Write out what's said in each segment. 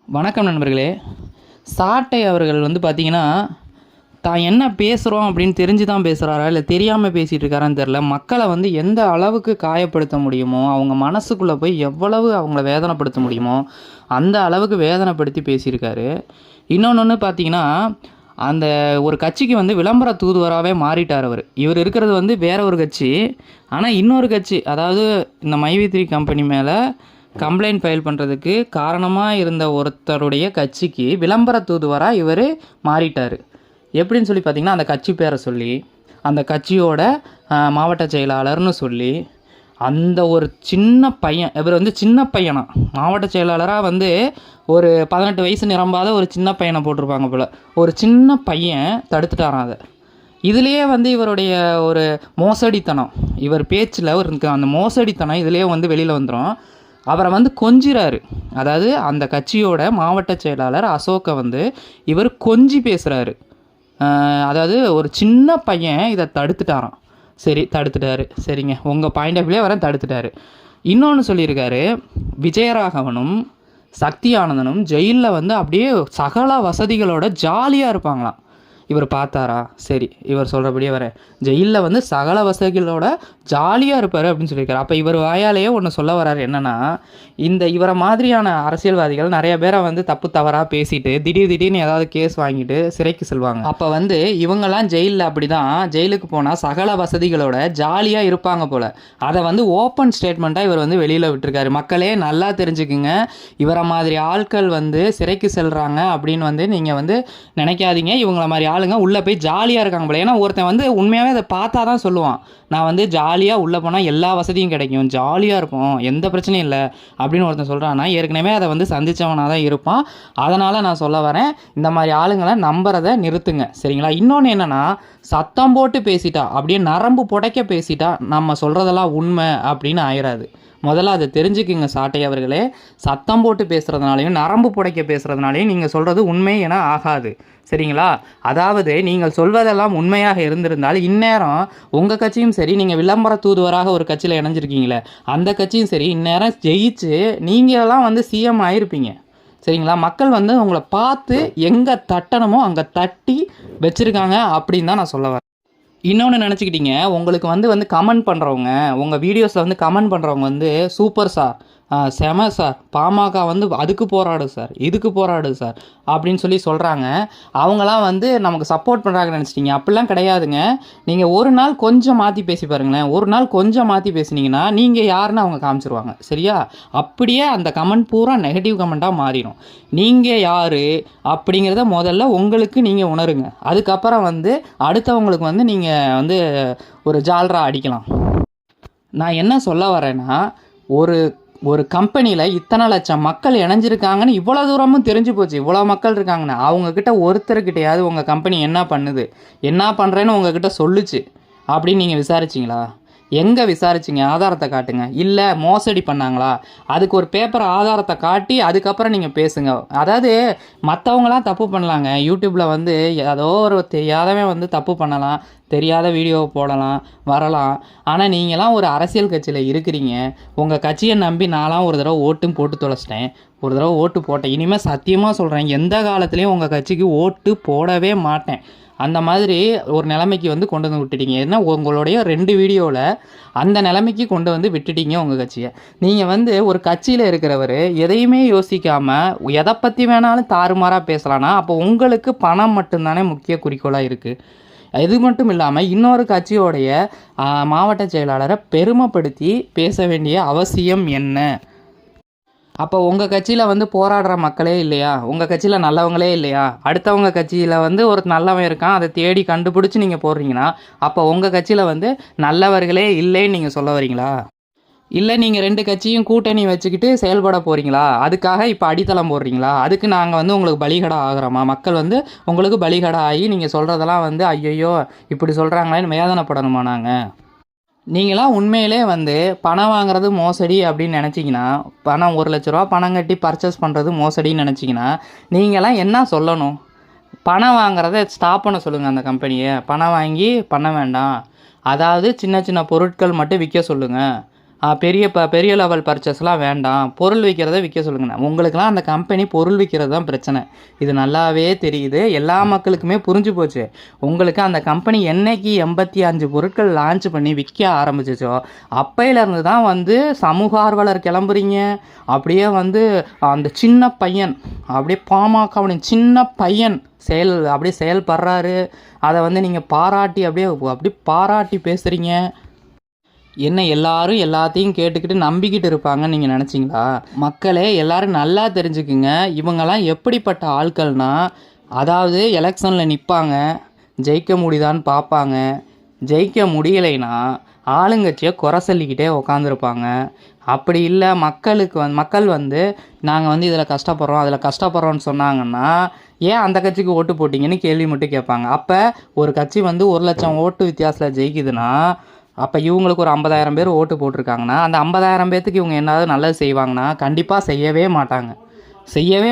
வணக்கம் நண்பர்களே. சாட்டை அவர்கள் பார்த்தீங்கன்னா, தான் என்ன பேசுகிறோம் அப்படின்னு தெரிஞ்சு தான் பேசுகிறாரா, இல்லை தெரியாமல் பேசிகிட்டு இருக்காரான்னு தெரில. மக்களை எந்த அளவுக்கு காயப்படுத்த முடியுமோ, அவங்க மனசுக்குள்ளே போய் எவ்வளவு அவங்கள வேதனைப்படுத்த முடியுமோ, அந்த அளவுக்கு வேதனைப்படுத்தி பேசியிருக்காரு. இன்னொன்று பார்த்தீங்கன்னா, அந்த ஒரு கட்சிக்கு விளம்பர தூதுவராகவே மாறிட்டார் அவர். இவர் இருக்கிறது வேற ஒரு கட்சி. ஆனால் இன்னொரு கட்சி, அதாவது இந்த மைவி3 கம்பெனி மேலே கம்ப்ளைண்ட் ஃபைல் பண்ணுறதுக்கு காரணமாக இருந்த ஒருத்தருடைய கட்சிக்கு விளம்பர தூதுவராக இவர் மாறிட்டார். எப்படின்னு சொல்லி பார்த்திங்கன்னா, அந்த கட்சி பேரை சொல்லி, அந்த கட்சியோட மாவட்ட செயலாளர்னு சொல்லி, அந்த ஒரு சின்ன பையன், இவர் சின்ன பையனா மாவட்ட செயலாளராக ஒரு 18 வயசு நிரம்பாத ஒரு சின்ன பையனை போட்டிருப்பாங்க போல். ஒரு சின்ன பையன் தடுத்துட்டாரான் அதை. இதுலேயே இவருடைய ஒரு மோசடித்தனம், இவர் பேச்சில் இருக்க அந்த மோசடித்தனம் இதுலேயே வெளியில் வந்துடும். அவரை கொஞ்சிறாரு. அதாவது அந்த கட்சியோட மாவட்ட செயலாளர் அசோக்கை இவர் கொஞ்சி பேசுகிறாரு. அதாவது ஒரு சின்ன பையன் இதை தடுத்துட்டாராம். சரி, தடுத்துட்டாரு, சரிங்க, உங்கள் பாயிண்ட் ஆஃப் வியூலே தடுத்துட்டாரு. இன்னொன்று சொல்லியிருக்காரு, விஜயராகவனும் சக்தி ஆனந்தனும் ஜெயிலில் அப்படியே சகல வசதிகளோட ஜாலியாக இருப்பாங்களாம். இவர் பார்த்தாரா? சரி, இவர் சொல்கிறபடியே வரேன், ஜெயிலில் சகல வசதிகளோட ஜாலியாக இருப்பார் அப்படின்னு சொல்லியிருக்காரு. அப்போ இவர் வாயாலேயே ஒன்று சொல்ல வர்றாரு, என்னென்னா, இவரை மாதிரியான அரசியல்வாதிகள் நிறைய பேரை தப்பு தவறாக பேசிட்டு திடீர்னு ஏதாவது கேஸ் வாங்கிட்டு சிறைக்கு செல்வாங்க. அப்போ இவங்கெல்லாம் ஜெயிலில் அப்படி தான், ஜெயிலுக்கு போனால் சகல வசதிகளோட ஜாலியாக இருப்பாங்க போல். அதை ஓப்பன் ஸ்டேட்மெண்ட்டாக இவர் வெளியில் விட்டுருக்காரு. மக்களே நல்லா தெரிஞ்சுக்குங்க, இவரை மாதிரி ஆட்கள் சிறைக்கு செல்கிறாங்க அப்படின்னு நீங்கள் நினைக்காதீங்க. இவங்கள மாதிரி ஆளுங்க உள்ளே போய் ஜாலியாக இருக்காங்க போல. ஏன்னா ஒருத்தன் உண்மையாகவே அதை பார்த்தா தான் சொல்லுவான், நான் ஜாலியாக உள்ளே போனால் எல்லா வசதியும் கிடைக்கும், ஜாலியாக இருக்கும், எந்த பிரச்சனையும் இல்லை அப்படின்னு ஒருத்தன் சொல்கிறான்னா, ஏற்கனவே அதை சந்தித்தவனாக தான் இருப்பான். அதனால் நான் சொல்ல வரேன், இந்த மாதிரி ஆளுங்களை நம்புறதை நிறுத்துங்க, சரிங்களா? இன்னொன்று என்னென்னா, சத்தம் போட்டு பேசிட்டா, அப்படியே நரம்பு புடைக்க பேசிட்டா நம்ம சொல்கிறதெல்லாம் உண்மை அப்படின்னு ஆயிடாது. முதல்ல அதை தெரிஞ்சுக்குங்க சாட்டை அவர்களே. சத்தம் போட்டு பேசுகிறதுனாலையும் நரம்பு புடைக்க பேசுகிறதுனாலையும் நீங்கள் சொல்கிறது உண்மை என ஆகாது, சரிங்களா? அதாவது நீங்கள் சொல்வதெல்லாம் உண்மையாக இருந்திருந்தால் இந்நேரம் உங்கள் கட்சியும் சரி, நீங்கள் விளம்பர தூதுவராக ஒரு கட்சியில் இணைஞ்சிருக்கீங்களே அந்த கட்சியும் சரி, இந்நேரம் ஜெயிச்சு நீங்களாம் சிஎம் ஆகிருப்பீங்க, சரிங்களா? மக்கள் உங்களை பார்த்து எங்கே தட்டணுமோ அங்கே தட்டி வச்சுருக்காங்க அப்படின்னு தான் நான் சொல்ல வரேன். இன்னொன்று நினச்சிக்கிட்டீங்க, உங்களுக்கு கமெண்ட் பண்ணுறவங்க, உங்கள் வீடியோஸில் கமெண்ட் பண்ணுறவங்க சூப்பர் சார், செம சார், பாமக அதுக்கு போராடு சார், இதுக்கு போராடு சார் அப்படின்னு சொல்கிறாங்க. அவங்களாம் நமக்கு சப்போர்ட் பண்ணுறாங்கன்னு நினச்சிட்டிங்க. அப்படிலாம் கிடையாதுங்க. நீங்கள் ஒரு நாள் கொஞ்சம் மாற்றி பேசி பாருங்களேன். ஒரு நாள் கொஞ்சம் மாற்றி பேசினீங்கன்னா நீங்கள் யாருன்னு அவங்க காமிச்சிருவாங்க, சரியா? அப்படியே அந்த கமெண்ட் பூரா நெகட்டிவ் கமெண்ட்டாக மாறிடும். நீங்கள் யார் அப்படிங்கிறத முதல்ல உங்களுக்கு நீங்கள் உணருங்க. அதுக்கப்புறம் அடுத்தவங்களுக்கு நீங்கள் ஒரு ஜால்ரா அடிக்கலாம். நான் என்ன சொல்ல வரேன்னா, ஒரு கம்பெனியில் இத்தனை லட்சம் மக்கள் இணைஞ்சிருக்காங்கன்னு இவ்வளோ தூரமும் தெரிஞ்சு போச்சு, இவ்வளோ மக்கள் இருக்காங்கன்னு. அவங்கக்கிட்ட ஒருத்தர்கிட்டையாவது உங்கள் கம்பெனி என்ன பண்ணுது, என்ன பண்ணுறேன்னு உங்ககிட்ட சொல்லுச்சு அப்படின்னு நீங்கள் விசாரிச்சிங்களா? எங்கே விசாரிச்சிங்க? ஆதாரத்தை காட்டுங்க. இல்லை மோசடி பண்ணாங்களா, அதுக்கு ஒரு பேப்பர் ஆதாரத்தை காட்டி அதுக்கப்புறம் நீங்கள் பேசுங்க. அதாவது மற்றவங்களாம் தப்பு பண்ணலாங்க. யூடியூப்பில் ஏதோ ஒரு தெரியாதவன் தப்பு பண்ணலாம், தெரியாத வீடியோ போடலாம், வரலாம். ஆனால் நீங்களாம் ஒரு அரசியல் கட்சியில் இருக்கிறீங்க. உங்கள் கட்சியை நம்பி நான்லாம் ஒரு தடவை ஓட்டும் போட்டு தொலைச்சிட்டேன், ஒரு தடவை ஓட்டு போட்டேன். இனிமேல் சத்தியமாக சொல்கிறேன், எந்த காலத்துலேயும் உங்கள் கட்சிக்கு ஓட்டு போடவே மாட்டேன். அந்த மாதிரி ஒரு நிலைமைக்கு கொண்டு விட்டுட்டீங்க. ஏன்னா உங்களுடைய 2 வீடியோவில் அந்த நிலைமைக்கு கொண்டு விட்டுட்டீங்க உங்கள் கட்சியை. நீங்கள் ஒரு கட்சியில் இருக்கிறவர் எதையுமே யோசிக்காமல் எதை பற்றி வேணாலும் தாறுமாறாக பேசலான்னா அப்போ உங்களுக்கு பணம் மட்டும்தானே முக்கிய குறிக்கோளாக இருக்குது. இது மட்டும் இல்லாமல் இன்னொரு கட்சியோடைய மாவட்ட செயலாளரை பெருமைப்படுத்தி பேச வேண்டிய அவசியம் என்ன? அப்போ உங்கள் கட்சியில் போராடுற மக்களே இல்லையா? உங்கள் கட்சியில் நல்லவங்களே இல்லையா? அடுத்தவங்க கட்சியில் ஒரு நல்லவன் இருக்கான், அதை தேடி கண்டுபிடிச்சி நீங்கள் போடுறீங்கன்னா அப்போ உங்கள் கட்சியில் நல்லவர்களே இல்லைன்னு நீங்கள் சொல்ல வரீங்களா? இல்லை நீங்கள் 2 கட்சியும் கூட்டணி வச்சுக்கிட்டு செயல்பட போகிறீங்களா? அதுக்காக இப்போ அடித்தளம் போடுறீங்களா? அதுக்கு நாங்கள் உங்களுக்கு பலிகடா ஆகிறோமா? மக்கள் உங்களுக்கு பலிகடா ஆகி நீங்கள் சொல்கிறதெல்லாம் ஐயோ இப்படி சொல்கிறாங்களேன்னு வேதனைப்படணுமா? நாங்கள் நீங்களாம் உண்மையிலே பணம் வாங்குறது மோசடி அப்படின்னு நினச்சிங்கன்னா, பணம் 1 லட்ச ரூபா பணம் கட்டி பர்ச்சேஸ் பண்ணுறது மோசடின்னு நினச்சிங்கன்னா நீங்களாம் என்ன சொல்லணும்? பணம் வாங்குறத ஸ்டாப் பண்ண சொல்லுங்கள் அந்த கம்பெனியை. பணம் வாங்கி பண்ண வேண்டாம், அதாவது சின்ன சின்ன பொருட்கள் மட்டும் விற்க சொல்லுங்கள். பெரிய லெவல் பர்ச்சேஸ்லாம் வேண்டாம், பொருள் விற்கிறத விற்க சொல்லுங்கண்ணா. உங்களுக்கெல்லாம் அந்த கம்பெனி பொருள் விற்கிறது தான் பிரச்சனை. இது நல்லாவே தெரியுது, எல்லா மக்களுக்குமே புரிஞ்சு போச்சு. உங்களுக்கு அந்த கம்பெனி என்னைக்கு 85 பொருட்கள் லான்ச் பண்ணி விற்க ஆரம்பிச்சிச்சோ அப்பையிலேருந்து தான் வந்து சமூக ஆர்வலர் கிளம்புறீங்க. அப்படியே வந்து அந்த சின்ன பையன், அப்படியே பாமகவின் சின்ன பையன் அப்படியே செயல்படுறாரு. அதை வந்து நீங்கள் அப்படியே பாராட்டி பேசுகிறீங்க. என்ன எல்லாரும் எல்லாத்தையும் கேட்டுக்கிட்டு நம்பிக்கிட்டு இருப்பாங்கன்னு நீங்கள் நினச்சிங்களா? மக்களே எல்லாரும் நல்லா தெரிஞ்சுக்குங்க, இவங்கெல்லாம் எப்படிப்பட்ட ஆட்கள்னா, அதாவது எலெக்ஷனில் நிற்பாங்க, ஜெயிக்க முடியுதான்னு பார்ப்பாங்க, ஜெயிக்க முடியலைன்னா ஆளுங்கட்சியை குறை சொல்லிக்கிட்டே உக்காந்துருப்பாங்க. அப்படி இல்லை மக்கள் வந்து நாங்கள் வந்து இதில் கஷ்டப்படுறோம் அதில் கஷ்டப்படுறோன்னு சொன்னாங்கன்னா ஏன் அந்த கட்சிக்கு ஓட்டு போட்டிங்கன்னு கேள்வி மட்டும் கேட்பாங்க. அப்போ ஒரு கட்சி வந்து 1 லட்சம் ஓட்டு வித்தியாசத்தில் ஜெயிக்குதுன்னா அப்போ இவங்களுக்கு ஒரு 50,000 பேர் ஓட்டு போட்டிருக்காங்கன்னா அந்த 50,000 பேர்த்துக்கு இவங்க என்னாவது நல்லது செய்வாங்கன்னா கண்டிப்பாக செய்யவே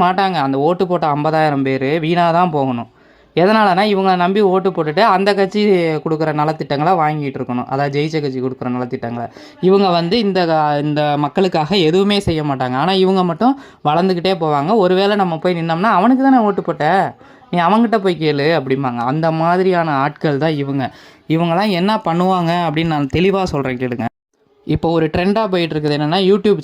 மாட்டாங்க. அந்த ஓட்டு போட்ட 50,000 பேர் வீணாக தான் போகணும். எதனாலனா இவங்களை நம்பி ஓட்டு போட்டுட்டு அந்த கட்சி கொடுக்குற நலத்திட்டங்களை வாங்கிட்டு இருக்கணும். அதாவது ஜெயிச்ச கட்சி கொடுக்குற நலத்திட்டங்களை இவங்க வந்து இந்த மக்களுக்காக எதுவுமே செய்ய மாட்டாங்க. ஆனால் இவங்க மட்டும் வளர்ந்துக்கிட்டே போவாங்க. ஒருவேளை நம்ம போய் நின்னோம்னா அவனுக்கு தானே ஓட்டு போட்ட, நீ அவங்ககிட்ட போய் கேளு அப்படிம்பாங்க. அந்த மாதிரியான ஆட்கள் தான் இவங்கெல்லாம் என்ன பண்ணுவாங்க அப்படின்னு நான் தெளிவாக சொல்கிறேன் கேளுங்க. இப்போ ஒரு ட்ரெண்டாக போயிட்டு இருக்குது என்னென்னா யூடியூப்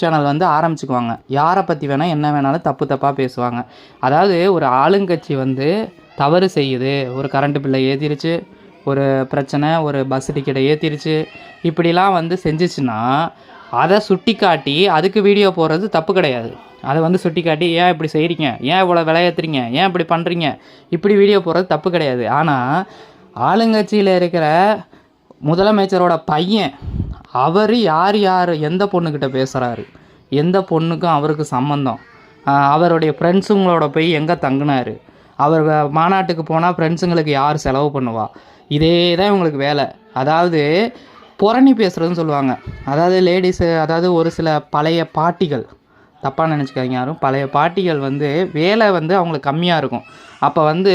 சேனல் வந்து ஆரம்பிச்சுக்குவாங்க. யாரை பற்றி வேணால் என்ன வேணாலும் தப்பாக பேசுவாங்க. அதாவது ஒரு ஆளுங்கட்சி வந்து தவறு செய்யுது, ஒரு கரண்ட்டு பில்லை ஏற்றிருச்சு, ஒரு பிரச்சனை, ஒரு பஸ் டிக்கெட்டை ஏற்றிருச்சு, இப்படிலாம் வந்து செஞ்சிச்சுன்னா அதை சுட்டி காட்டி அதுக்கு வீடியோ போடுறது தப்பு கிடையாது. அதை வந்து சுட்டி காட்டி ஏன் இப்படி செய்கிறீங்க, ஏன் இவ்வளோ விலையேற்றுறீங்க, ஏன் இப்படி பண்ணுறீங்க, இப்படி வீடியோ போடுறது தப்பு கிடையாது. ஆனால் ஆளுங்கட்சியில் இருக்கிற முதலமைச்சரோட பையன் அவர் யார் எந்த பொண்ணுக்கிட்ட பேசுகிறாரு, எந்த பொண்ணுக்கும் அவருக்கு சம்மந்தம், அவருடைய ஃப்ரெண்ட்ஸுங்களோட போய் எங்கே தங்கினார், அவர் மாநாட்டுக்கு போனால் ஃப்ரெண்ட்ஸுங்களுக்கு யார் செலவு பண்ணுவா, இதே தான் இவங்களுக்கு வேலை. அதாவது புரணி பேசுகிறதுன்னு சொல்லுவாங்க. அதாவது லேடிஸு, அதாவது ஒரு சில பழைய பாட்டிகள், தப்பாக நினச்சிக்காதீங்க யாரும், பழைய பாட்டிகள் வந்து வேலை வந்து அவங்களுக்கு கம்மியாக இருக்கும். அப்போ வந்து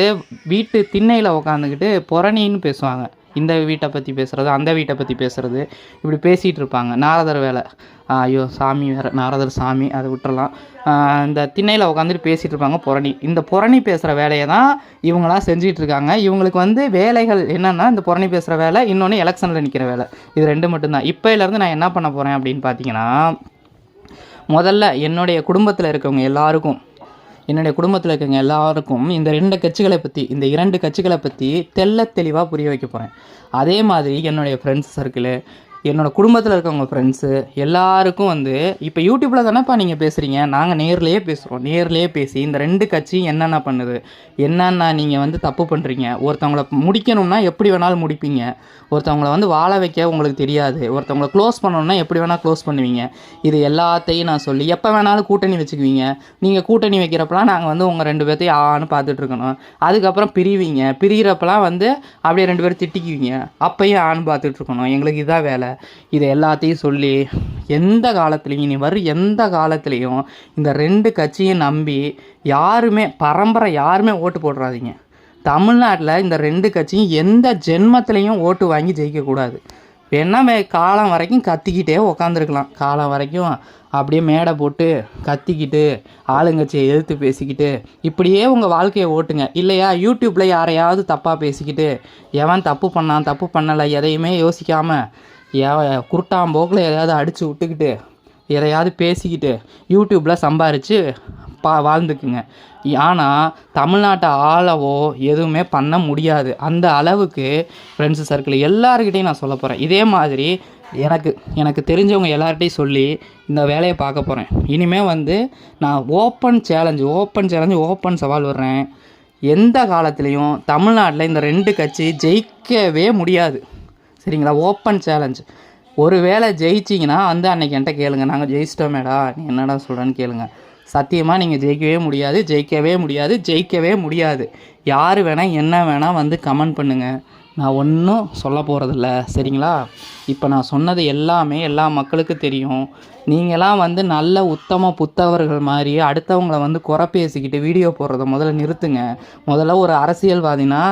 வீட்டு திண்ணையில் உட்காந்துக்கிட்டு புரணின்னு பேசுவாங்க. இந்த வீட்டை பற்றி பேசுகிறது, அந்த வீட்டை பற்றி பேசுகிறது, இப்படி பேசிகிட்டு இருப்பாங்க. நாரதர் வேலை, ஐயோ சாமி வேறு, நாரதர் சாமி, அதை விட்டுறலாம். இந்த திண்ணையில் உட்காந்துட்டு பேசிகிட்டு இருப்பாங்க புரணி. இந்த புரணி பேசுகிற வேலையை தான் இவங்களாம் செஞ்சிகிட்டு இருக்காங்க. இவங்களுக்கு வந்து வேலைகள் என்னென்னா இந்த புரணி பேசுகிற வேலை, இன்னொன்று எலெக்ஷனில் நிற்கிற வேலை, இது 2 மட்டும்தான். இப்போலேருந்து நான் என்ன பண்ண போகிறேன் அப்படின்னு பார்த்தீங்கன்னா, முதல்ல என்னுடைய குடும்பத்தில் இருக்கவங்க எல்லாருக்கும் இந்த 2 கட்சிகளை பற்றி, இந்த 2 கட்சிகளை பற்றி தெளிவாக புரிய வைக்க போகிறேன். அதே மாதிரி என்னுடைய ஃப்ரெண்ட்ஸ் சர்க்கிளு, என்னோடய குடும்பத்தில் இருக்கவங்க ஃப்ரெண்ட்ஸு எல்லாருக்கும் வந்து இப்போ யூடியூப்பில் தானேப்பா நீங்கள் பேசுகிறீங்க, நாங்கள் நேர்லேயே பேசுகிறோம். நேர்லேயே பேசி இந்த 2 கட்சியும் என்னென்ன பண்ணுது, என்னென்ன நீங்கள் வந்து தப்பு பண்ணுறீங்க, ஒருத்தவங்கள முடிக்கணும்னா எப்படி வேணாலும் முடிப்பீங்க, ஒருத்தவங்கள வந்து வாழ வைக்க உங்களுக்கு தெரியாது, ஒருத்தவங்கள க்ளோஸ் பண்ணணும்னா எப்படி வேணால் க்ளோஸ் பண்ணுவீங்க, இது எல்லாத்தையும் நான் சொல்லி எப்போ வேணாலும் கூட்டணி வச்சுக்குவீங்க. நீங்கள் கூட்டணி வைக்கிறப்பலாம் நாங்கள் வந்து உங்கள் 2 பேர்த்தையும் ஆன்னு பார்த்துட்ருக்கணும். அதுக்கப்புறம் பிரிகிறப்பெல்லாம் வந்து அப்படியே 2 பேரும் திட்டிக்குவீங்க, அப்பையும் ஆன்னு பார்த்துட்ருக்கணும். எங்களுக்கு இதான் வேலை. இதை எல்லாத்தையும் சொல்லி எந்த காலத்துலேயும் இந்த 2 கட்சியும் நம்பி பரம்பரை யாருமே ஓட்டு போடுறாதீங்க. தமிழ்நாட்டில் இந்த 2 கட்சியும் எந்த ஜென்மத்திலையும் ஓட்டு வாங்கி ஜெயிக்கக்கூடாது. வேணா காலம் வரைக்கும் கத்திக்கிட்டே உக்காந்துருக்கலாம், காலம் வரைக்கும் அப்படியே மேடை போட்டு கத்திக்கிட்டு ஆளுங்கட்சியை எதிர்த்து பேசிக்கிட்டு இப்படியே உங்கள் வாழ்க்கையை ஓட்டுங்க. இல்லையா யூடியூப்பில் யாரையாவது தப்பாக பேசிக்கிட்டு எவன் தப்பு பண்ணலை எதையுமே யோசிக்காமல் குருட்டாம்போக்கில் எதையாவது அடித்து விட்டுக்கிட்டு எதையாவது பேசிக்கிட்டு யூடியூப்பில் சம்பாரித்து வாழ்ந்துக்குங்க. ஆனால் தமிழ்நாட்டை ஆளவோ எதுவுமே பண்ண முடியாது. அந்த அளவுக்கு ஃப்ரெண்ட்ஸு சர்க்கிள் எல்லாருக்கிட்டையும் நான் சொல்ல போகிறேன். இதே மாதிரி எனக்கு தெரிஞ்சவங்க எல்லார்கிட்டையும் சொல்லி இந்த வேலையை பார்க்க போகிறேன். இனிமேல் வந்து நான் ஓப்பன் சவால் விடுறேன். எந்த காலத்துலேயும் தமிழ்நாட்டில் இந்த 2 கட்சி ஜெயிக்கவே முடியாது, சரிங்களா? Open challenge. ஒரு வேளை ஜெயிச்சிங்கன்னா வந்து அன்றைக்கி என்கிட்ட கேளுங்க, நாங்கள் ஜெயிச்சிட்டோமேடா நீ என்னடா சொல்கிறேன்னு கேளுங்க. சத்தியமாக நீங்கள் ஜெயிக்கவே முடியாது. யார் வேணால் என்ன வேணால் வந்து கமெண்ட் பண்ணுங்கள், நான் ஒன்றும் சொல்ல போகிறதில்ல, சரிங்களா? இப்போ நான் சொன்னது எல்லாமே எல்லா மக்களுக்கும் தெரியும். நீங்களாம் வந்து நல்ல உத்தம புத்தவர்கள் மாதிரி அடுத்தவங்களை வந்து குறை பேசிக்கிட்டு வீடியோ போடுறத முதல்ல நிறுத்துங்க. முதல்ல ஒரு அரசியல்வாதினா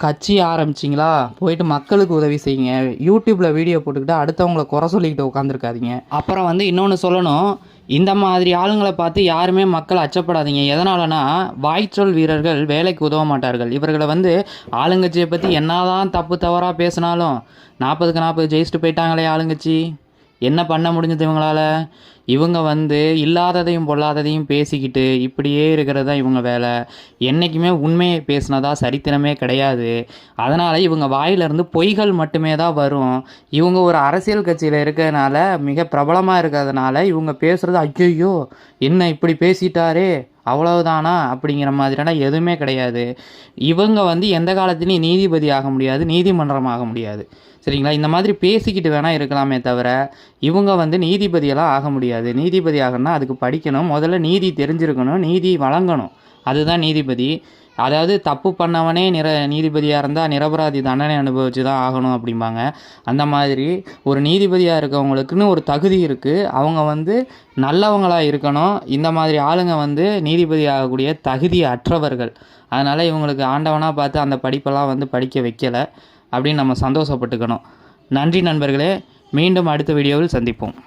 கட்சி ஆரம்பிச்சிங்களா, போயிட்டு மக்களுக்கு உதவி செய்யுங்க. யூடியூப்பில் வீடியோ போட்டுக்கிட்டு அடுத்தவங்கள குறை சொல்லிக்கிட்டு உட்காந்துருக்காதீங்க. அப்புறம் வந்து இன்னொன்று சொல்லணும், இந்த மாதிரி ஆளுங்களை பார்த்து யாருமே மக்கள் அச்சப்படாதீங்க. எதனாலனா, வாய்ச்சொல் வீரர்கள் வேலைக்கு உதவ மாட்டார்கள். இவர்களை வந்து ஆளுங்கட்சியை பற்றி என்னதான் தப்பு தவறாக பேசினாலும் 40க்கு 40 ஜெயிச்சுட்டு போயிட்டாங்களே ஆளுங்கட்சி, என்ன பண்ண முடிஞ்சது இவங்களால்? இவங்க வந்து இல்லாததையும் பொல்லாததையும் பேசிக்கிட்டு இப்படியே இருக்கிறது தான் இவங்க வேலை. என்றைக்குமே உண்மையை பேசினதா சரித்திரமே கிடையாது. அதனால் இவங்க வாயிலிருந்து பொய்கள் மட்டுமே தான் வரும். இவங்க ஒரு அரசியல் கட்சியில் இருக்கிறதுனால, மிக பிரபலமாக இருக்கிறதுனால இவங்க பேசுகிறது ஐயோ என்ன இப்படி பேசிட்டாரே அவ்வளவுதானா அப்படிங்கிற மாதிரியான எதுவுமே கிடையாது. இவங்க வந்து எந்த காலத்துலேயும் நீதிபதி ஆக முடியாது, நீதிமன்றம் ஆக முடியாது. சரிங்களா? இந்த மாதிரி பேசிக்கிட்டு வேணால் இருக்கலாமே தவிர இவங்க வந்து நீதிபதியெல்லாம் ஆக முடியாது. நீதிபதி ஆகணும்னா அதுக்கு படிக்கணும், முதல்ல நீதி தெரிஞ்சிருக்கணும், நீதி வழங்கணும். அதுதான் நீதிபதி. அதாவது தப்பு பண்ணவனே நீதிபதியாக இருந்தால் நிரபராதி தண்டனை அனுபவிச்சு தான் ஆகணும் அப்படிம்பாங்க. அந்த மாதிரி ஒரு நீதிபதியாக இருக்கவங்களுக்குன்னு ஒரு தகுதி இருக்குது. அவங்க வந்து நல்லவங்களாக இருக்கணும். இந்த மாதிரி ஆளுங்க வந்து நீதிபதி ஆகக்கூடிய தகுதி அற்றவர்கள். அதனால் இவங்களுக்கு ஆண்டவனாக பார்த்து அந்த படிப்பெல்லாம் வந்து படிக்க வைக்கலை அப்படின்னு நம்ம சந்தோஷப்பட்டுக்கணும். நன்றி நண்பர்களே, மீண்டும் அடுத்த வீடியோவில் சந்திப்போம்.